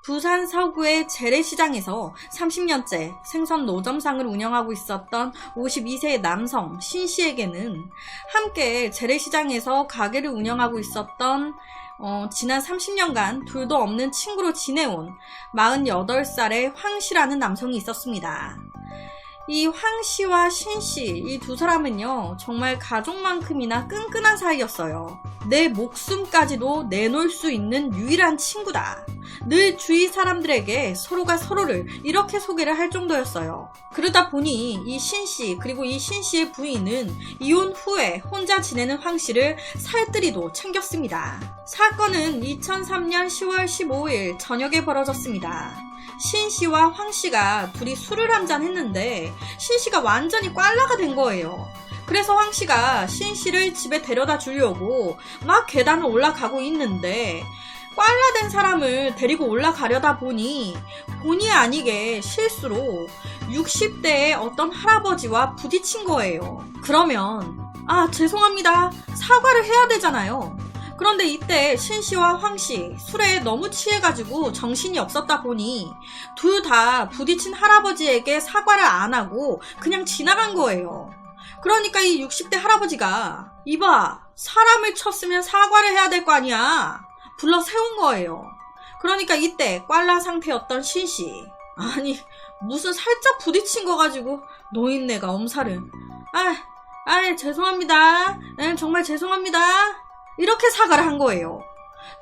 부산 서구의 재래시장에서 30년째 생선 노점상을 운영하고 있었던 52세의 남성 신씨에게는 함께 재래시장에서 가게를 운영하고 있었던 지난 30년간 둘도 없는 친구로 지내온 48살의 황씨라는 남성이 있었습니다. 이 황씨와 신씨, 이 두 사람은요, 정말 가족만큼이나 끈끈한 사이였어요. 내 목숨까지도 내놓을 수 있는 유일한 친구다. 늘 주위 사람들에게 서로가 서로를 이렇게 소개를 할 정도였어요. 그러다 보니 이 신씨, 그리고 이 신씨의 부인은 이혼 후에 혼자 지내는 황씨를 살뜰히도 챙겼습니다. 사건은 2003년 10월 15일 저녁에 벌어졌습니다. 신씨와 황씨가 둘이 술을 한잔 했는데 신씨가 완전히 꽐라가 된 거예요. 그래서 황씨가 신씨를 집에 데려다 주려고 막 계단을 올라가고 있는데 꽐라된 사람을 데리고 올라가려다 보니 본의 아니게 실수로 60대의 어떤 할아버지와 부딪힌 거예요. 그러면 죄송합니다, 사과를 해야 되잖아요. 그런데 이때 신씨와 황씨 술에 너무 취해가지고 정신이 없었다 보니 둘 다 부딪힌 할아버지에게 사과를 안 하고 그냥 지나간 거예요. 그러니까 이 60대 할아버지가 이봐, 사람을 쳤으면 사과를 해야 될 거 아니야, 불러 세운 거예요. 그러니까 이때 꽐라 상태였던 신씨, 아니 무슨 살짝 부딪힌 거 가지고 노인네가 엄살을 죄송합니다, 정말 죄송합니다, 이렇게 사과를 한 거예요.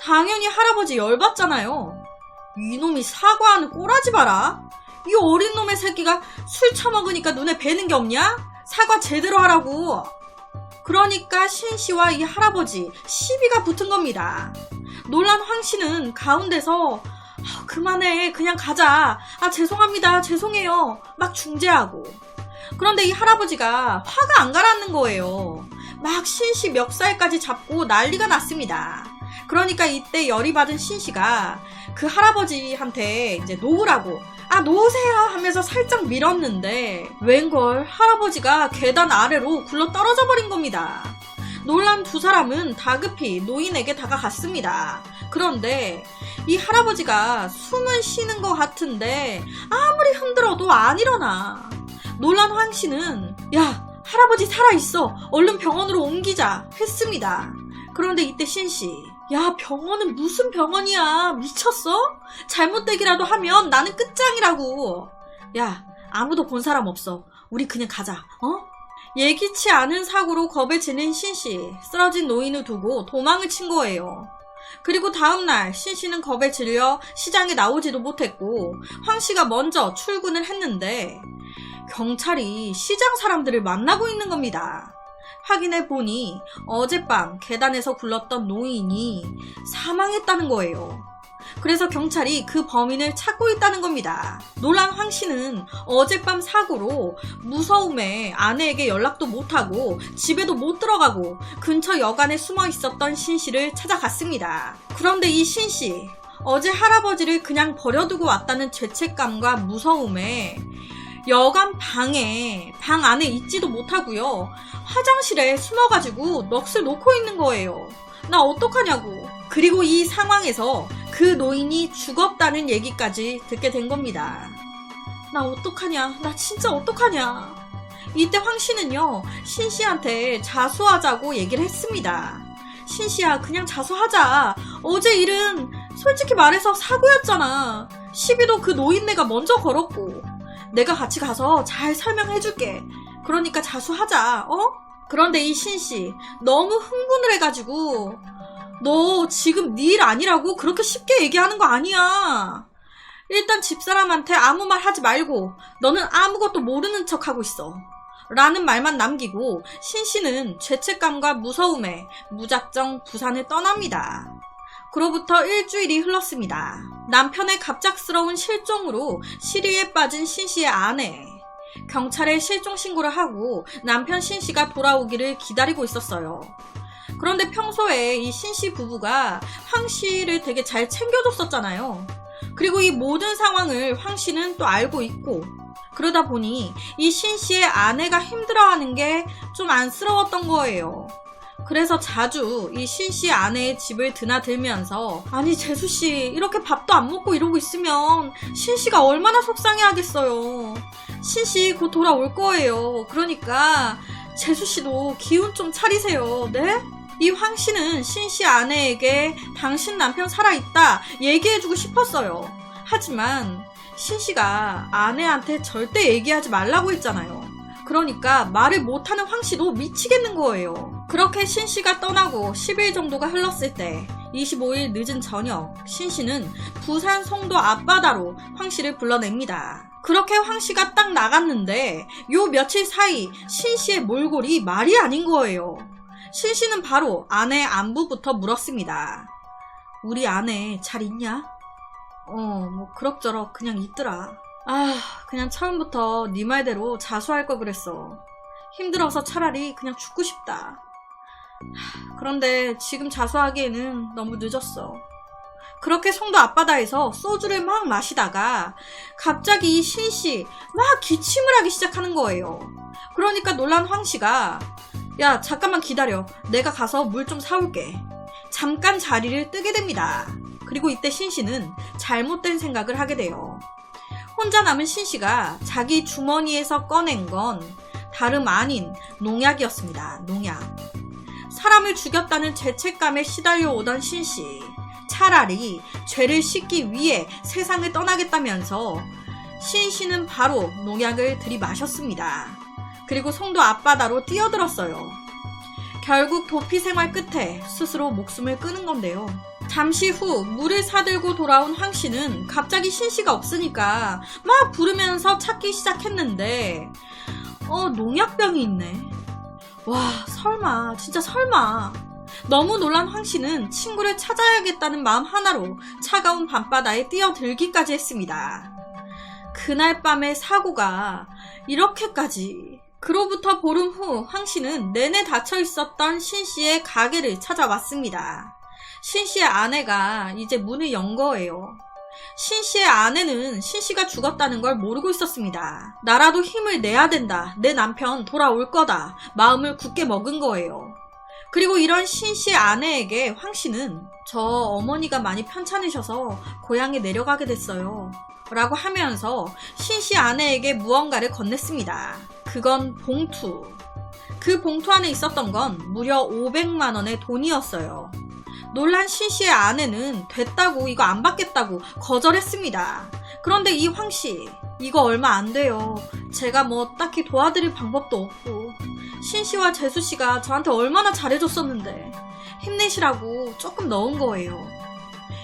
당연히 할아버지 열받잖아요. 이놈이 사과하는 꼬라지 봐라. 이 어린 놈의 새끼가 술 처먹으니까 눈에 뵈는 게 없냐? 사과 제대로 하라고. 그러니까 신씨와 이 할아버지 시비가 붙은 겁니다. 놀란 황씨는 가운데서 그만해, 그냥 가자, 죄송합니다, 죄송해요 막 중재하고. 그런데 이 할아버지가 화가 안 가라앉는 거예요. 막 신씨 멱살까지 잡고 난리가 났습니다. 그러니까 이때 열이 받은 신씨가 그 할아버지한테 이제 놓으라고, 놓으세요 하면서 살짝 밀었는데 웬걸 할아버지가 계단 아래로 굴러 떨어져 버린 겁니다. 놀란 두 사람은 다급히 노인에게 다가갔습니다. 그런데 이 할아버지가 숨을 쉬는 것 같은데 아무리 흔들어도 안 일어나. 놀란 황씨는 야, 할아버지 살아있어, 얼른 병원으로 옮기자 했습니다. 그런데 이때 신씨, 야, 병원은 무슨 병원이야, 미쳤어? 잘못되기라도 하면 나는 끝장이라고. 야, 아무도 본 사람 없어, 우리 그냥 가자, 예기치 않은 사고로 겁에 질린 신씨, 쓰러진 노인을 두고 도망을 친 거예요. 그리고 다음날 신씨는 겁에 질려 시장에 나오지도 못했고 황씨가 먼저 출근을 했는데 경찰이 시장 사람들을 만나고 있는 겁니다. 확인해 보니 어젯밤 계단에서 굴렀던 노인이 사망했다는 거예요. 그래서 경찰이 그 범인을 찾고 있다는 겁니다. 놀란 황씨는 어젯밤 사고로 무서움에 아내에게 연락도 못하고 집에도 못 들어가고 근처 여관에 숨어 있었던 신씨를 찾아갔습니다. 그런데 이 신씨, 어제 할아버지를 그냥 버려두고 왔다는 죄책감과 무서움에 여관 방 안에 있지도 못하고요, 화장실에 숨어가지고 넋을 놓고 있는 거예요. 나 어떡하냐고. 그리고 이 상황에서 그 노인이 죽었다는 얘기까지 듣게 된 겁니다. 나 어떡하냐, 나 진짜 어떡하냐. 이때 황씨는요, 신씨한테 자수하자고 얘기를 했습니다. 신씨야, 그냥 자수하자. 어제 일은 솔직히 말해서 사고였잖아. 시비도 그 노인네가 먼저 걸었고 내가 같이 가서 잘 설명해줄게. 그러니까 자수하자, 그런데 이 신씨 너무 흥분을 해가지고 너 지금 네 일 아니라고 그렇게 쉽게 얘기하는 거 아니야. 일단 집사람한테 아무 말 하지 말고 너는 아무것도 모르는 척하고 있어 라는 말만 남기고 신씨는 죄책감과 무서움에 무작정 부산을 떠납니다. 그로부터 일주일이 흘렀습니다. 남편의 갑작스러운 실종으로 시리에 빠진 신씨의 아내, 경찰에 실종 신고를 하고 남편 신씨가 돌아오기를 기다리고 있었어요. 그런데 평소에 이 신씨 부부가 황씨를 되게 잘 챙겨줬었잖아요. 그리고 이 모든 상황을 황씨는 또 알고 있고, 그러다 보니 이 신씨의 아내가 힘들어하는 게 좀 안쓰러웠던 거예요. 그래서 자주 이 신씨 아내의 집을 드나들면서 아니 재수씨 이렇게 밥도 안 먹고 이러고 있으면 신씨가 얼마나 속상해하겠어요. 신씨 곧 돌아올 거예요. 그러니까 재수씨도 기운 좀 차리세요. 네? 이 황씨는 신씨 아내에게 당신 남편 살아있다 얘기해주고 싶었어요. 하지만 신씨가 아내한테 절대 얘기하지 말라고 했잖아요. 그러니까 말을 못하는 황씨도 미치겠는 거예요. 그렇게 신씨가 떠나고 10일 정도가 흘렀을 때 25일 늦은 저녁 신씨는 부산 송도 앞바다로 황씨를 불러냅니다. 그렇게 황씨가 딱 나갔는데 요 며칠 사이 신씨의 몰골이 말이 아닌 거예요. 신씨는 바로 아내 안부부터 물었습니다. 우리 아내 잘 있냐? 뭐 그럭저럭 그냥 있더라. 그냥 처음부터 네 말대로 자수할 걸 그랬어. 힘들어서 차라리 그냥 죽고 싶다. 그런데 지금 자수하기에는 너무 늦었어. 그렇게 송도 앞바다에서 소주를 막 마시다가 갑자기 이 신씨 막 기침을 하기 시작하는 거예요. 그러니까 놀란 황씨가 야 잠깐만 기다려. 내가 가서 물 좀 사올게. 잠깐 자리를 뜨게 됩니다. 그리고 이때 신씨는 잘못된 생각을 하게 돼요. 혼자 남은 신씨가 자기 주머니에서 꺼낸 건 다름 아닌 농약이었습니다. 농약. 사람을 죽였다는 죄책감에 시달려 오던 신씨. 차라리 죄를 씻기 위해 세상을 떠나겠다면서 신씨는 바로 농약을 들이마셨습니다. 그리고 송도 앞바다로 뛰어들었어요. 결국 도피 생활 끝에 스스로 목숨을 끊은 건데요. 잠시 후 물을 사들고 돌아온 황씨는 갑자기 신씨가 없으니까 막 부르면서 찾기 시작했는데 농약병이 있네. 와 설마 진짜 설마. 너무 놀란 황씨는 친구를 찾아야겠다는 마음 하나로 차가운 밤바다에 뛰어들기까지 했습니다. 그날 밤의 사고가 이렇게까지. 그로부터 보름 후 황씨는 내내 닫혀있었던 신씨의 가게를 찾아왔습니다. 신씨의 아내가 이제 문을 연 거예요. 신씨의 아내는 신씨가 죽었다는 걸 모르고 있었습니다. 나라도 힘을 내야 된다. 내 남편 돌아올 거다. 마음을 굳게 먹은 거예요. 그리고 이런 신씨의 아내에게 황씨는 저 어머니가 많이 편찮으셔서 고향에 내려가게 됐어요. 라고 하면서 신씨 아내에게 무언가를 건넸습니다. 그건 봉투. 그 봉투 안에 있었던 건 무려 500만 원의 돈이었어요. 놀란 신씨의 아내는 됐다고 이거 안 받겠다고 거절했습니다. 그런데 이 황씨 이거 얼마 안 돼요. 제가 뭐 딱히 도와드릴 방법도 없고 신씨와 재수씨가 저한테 얼마나 잘해줬었는데 힘내시라고 조금 넣은 거예요.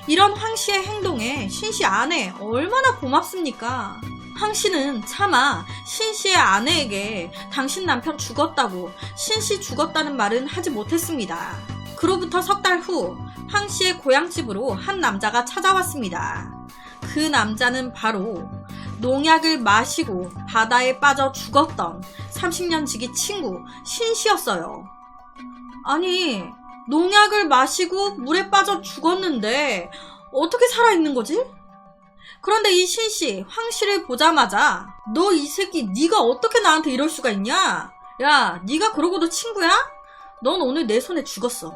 이런 황씨의 행동에 신씨 아내 얼마나 고맙습니까? 황씨는 차마 신씨의 아내에게 당신 남편 죽었다고 신씨 죽었다는 말은 하지 못했습니다. 그로부터 석 달 후 황씨의 고향집으로 한 남자가 찾아왔습니다. 그 남자는 바로 농약을 마시고 바다에 빠져 죽었던 30년 지기 친구 신씨였어요. 아니 농약을 마시고 물에 빠져 죽었는데 어떻게 살아있는 거지? 그런데 이 신씨 황씨를 보자마자 너 이 새끼 네가 어떻게 나한테 이럴 수가 있냐? 야 네가 그러고도 친구야? 넌 오늘 내 손에 죽었어.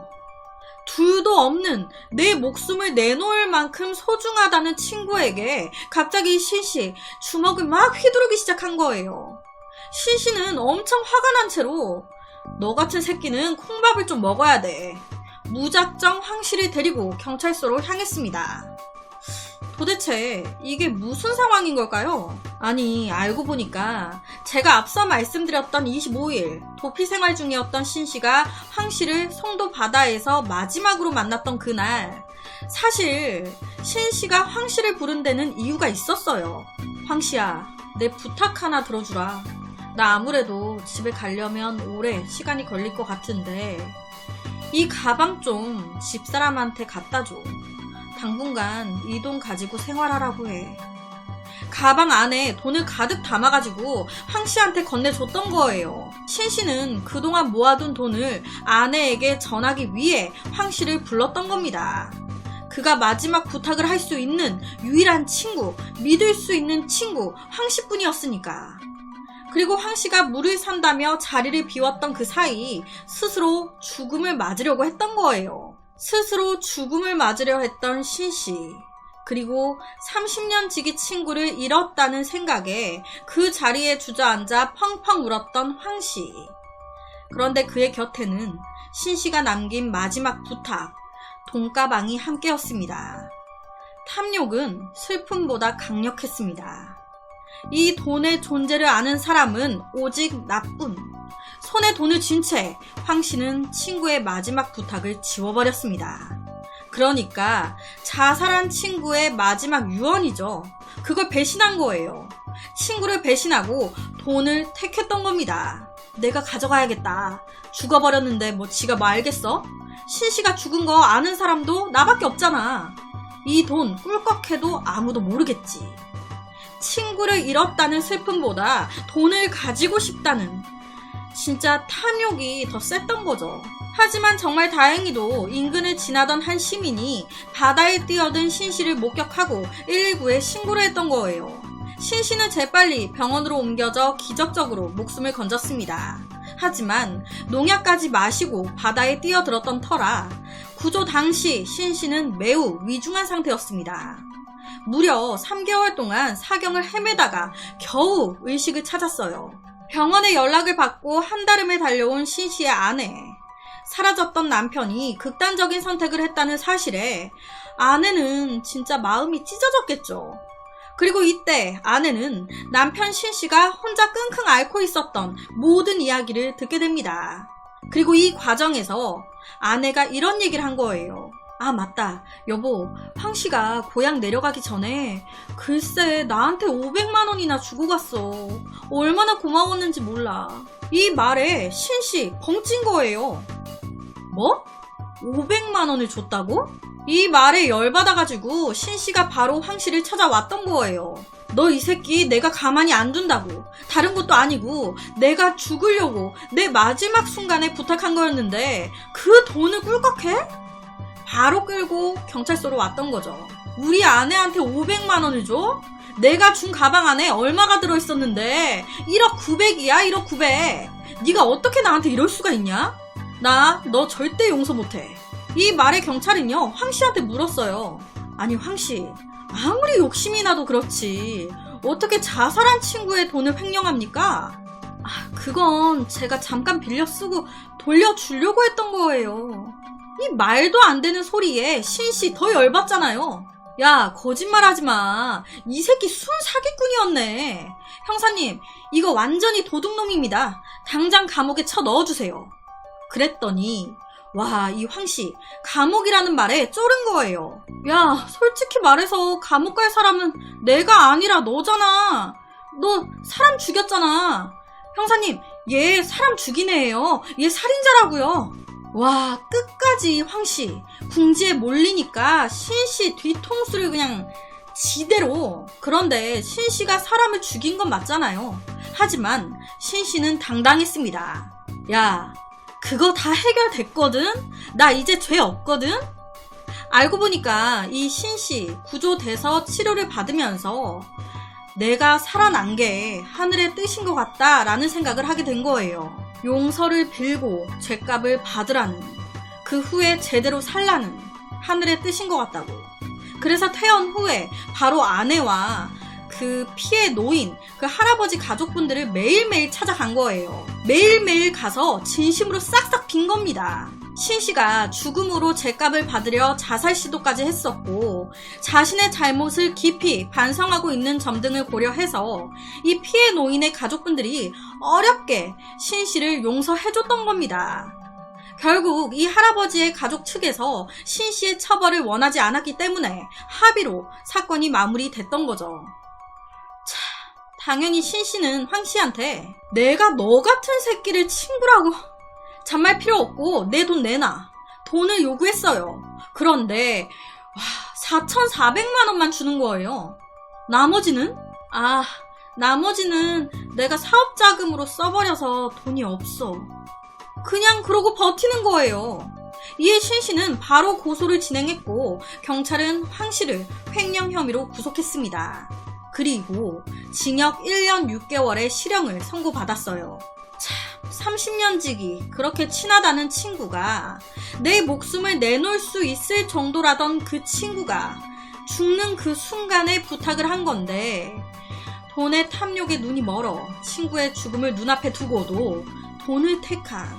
둘도 없는 내 목숨을 내놓을 만큼 소중하다는 친구에게 갑자기 신씨 주먹을 막 휘두르기 시작한 거예요. 신씨는 엄청 화가 난 채로 너 같은 새끼는 콩밥을 좀 먹어야 돼. 무작정 황씨를 데리고 경찰서로 향했습니다. 도대체 이게 무슨 상황인 걸까요? 아니 알고 보니까 제가 앞서 말씀드렸던 25일 도피 생활 중이었던 신씨가 황씨를 송도 바다에서 마지막으로 만났던 그날 사실 신씨가 황씨를 부른 데는 이유가 있었어요. 황씨야 내 부탁 하나 들어주라. 나 아무래도 집에 가려면 오래 시간이 걸릴 것 같은데 이 가방 좀 집사람한테 갖다 줘. 당분간 이 돈 가지고 생활하라고 해. 가방 안에 돈을 가득 담아가지고 황씨한테 건네줬던 거예요. 신씨는 그동안 모아둔 돈을 아내에게 전하기 위해 황씨를 불렀던 겁니다. 그가 마지막 부탁을 할 수 있는 유일한 친구, 믿을 수 있는 친구 황씨뿐이었으니까. 그리고 황 씨가 물을 산다며 자리를 비웠던 그 사이 스스로 죽음을 맞으려고 했던 거예요. 스스로 죽음을 맞으려 했던 신 씨. 그리고 30년 지기 친구를 잃었다는 생각에 그 자리에 주저앉아 펑펑 울었던 황 씨. 그런데 그의 곁에는 신 씨가 남긴 마지막 부탁, 돈가방이 함께였습니다. 탐욕은 슬픔보다 강력했습니다. 이 돈의 존재를 아는 사람은 오직 나뿐. 손에 돈을 쥔 채 황 씨는 친구의 마지막 부탁을 지워버렸습니다. 그러니까 자살한 친구의 마지막 유언이죠. 그걸 배신한 거예요. 친구를 배신하고 돈을 택했던 겁니다. 내가 가져가야겠다. 죽어버렸는데 뭐 지가 뭐 알겠어? 신씨가 죽은 거 아는 사람도 나밖에 없잖아. 이 돈 꿀꺽해도 아무도 모르겠지. 친구를 잃었다는 슬픔보다 돈을 가지고 싶다는 진짜 탐욕이 더 셌던 거죠. 하지만 정말 다행히도 인근을 지나던 한 시민이 바다에 뛰어든 신씨를 목격하고 119에 신고를 했던 거예요. 신씨는 재빨리 병원으로 옮겨져 기적적으로 목숨을 건졌습니다. 하지만 농약까지 마시고 바다에 뛰어들었던 터라 구조 당시 신씨는 매우 위중한 상태였습니다. 무려 3개월 동안 사경을 헤매다가 겨우 의식을 찾았어요. 병원에 연락을 받고 한달음에 달려온 신씨의 아내. 사라졌던 남편이 극단적인 선택을 했다는 사실에 아내는 진짜 마음이 찢어졌겠죠. 그리고 이때 아내는 남편 신씨가 혼자 끙끙 앓고 있었던 모든 이야기를 듣게 됩니다. 그리고 이 과정에서 아내가 이런 얘기를 한 거예요. 아 맞다 여보, 황씨가 고향 내려가기 전에 글쎄 나한테 500만 원이나 주고 갔어. 얼마나 고마웠는지 몰라. 이 말에 신씨 벙찐 거예요. 뭐? 500만 원을 줬다고? 이 말에 열받아가지고 신씨가 바로 황씨를 찾아왔던 거예요. 너 이 새끼 내가 가만히 안 둔다고. 다른 것도 아니고 내가 죽으려고 내 마지막 순간에 부탁한 거였는데 그 돈을 꿀꺽해? 바로 끌고 경찰서로 왔던 거죠. 우리 아내한테 500만 원을 줘? 내가 준 가방 안에 얼마가 들어있었는데 1억 900이야 1억 900. 네가 어떻게 나한테 이럴 수가 있냐? 나 너 절대 용서 못해. 이 말에 경찰은요 황씨한테 물었어요. 아니 황씨 아무리 욕심이 나도 그렇지 어떻게 자살한 친구의 돈을 횡령합니까? 아, 그건 제가 잠깐 빌려 쓰고 돌려주려고 했던 거예요. 이 말도 안 되는 소리에 신씨 더 열받잖아요. 야 거짓말하지 마. 이 새끼 순 사기꾼이었네. 형사님 이거 완전히 도둑놈입니다. 당장 감옥에 쳐 넣어주세요. 그랬더니 와, 이 황씨 감옥이라는 말에 쫄은 거예요. 야, 솔직히 말해서 감옥 갈 사람은 내가 아니라 너잖아. 너 사람 죽였잖아. 형사님, 얘 사람 죽인 애예요. 얘 살인자라고요. 와, 끝까지 황씨 궁지에 몰리니까 신씨 뒤통수를 그냥 지대로. 그런데 신씨가 사람을 죽인 건 맞잖아요. 하지만 신씨는 당당했습니다. 야, 그거 다 해결됐거든? 나 이제 죄 없거든? 알고 보니까 이 신씨 구조돼서 치료를 받으면서 내가 살아난 게 하늘의 뜻인 것 같다라는 생각을 하게 된 거예요. 용서를 빌고 죄값을 받으라는, 그 후에 제대로 살라는 하늘의 뜻인 것 같다고. 그래서 퇴원 후에 바로 아내와 그 피해 노인, 그 할아버지 가족분들을 매일매일 찾아간 거예요. 매일매일 가서 진심으로 싹싹 빈 겁니다. 신씨가 죽음으로 죄값을 받으려 자살 시도까지 했었고 자신의 잘못을 깊이 반성하고 있는 점 등을 고려해서 이 피해 노인의 가족분들이 어렵게 신씨를 용서해줬던 겁니다. 결국 이 할아버지의 가족 측에서 신씨의 처벌을 원하지 않았기 때문에 합의로 사건이 마무리됐던 거죠. 차, 당연히 신씨는 황씨한테 내가 너 같은 새끼를 친구라고 잔말 필요 없고 내 돈 내놔. 돈을 요구했어요. 그런데 4,400만 원만 주는 거예요. 나머지는? 나머지는 내가 사업자금으로 써버려서 돈이 없어. 그냥 그러고 버티는 거예요. 이에 신씨는 바로 고소를 진행했고 경찰은 황씨를 횡령 혐의로 구속했습니다. 그리고 징역 1년 6개월의 실형을 선고받았어요. 참, 30년 지기 그렇게 친하다는 친구가, 내 목숨을 내놓을 수 있을 정도라던 그 친구가 죽는 그 순간에 부탁을 한 건데, 돈의 탐욕에 눈이 멀어 친구의 죽음을 눈앞에 두고도 돈을 택한.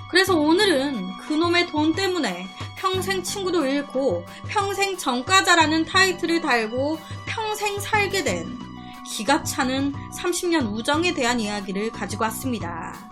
그래서 오늘은 그놈의 돈 때문에 평생 친구도 잃고 평생 전과자라는 타이틀을 달고 평생 살게 된 기가 차는 30년 우정에 대한 이야기를 가지고 왔습니다.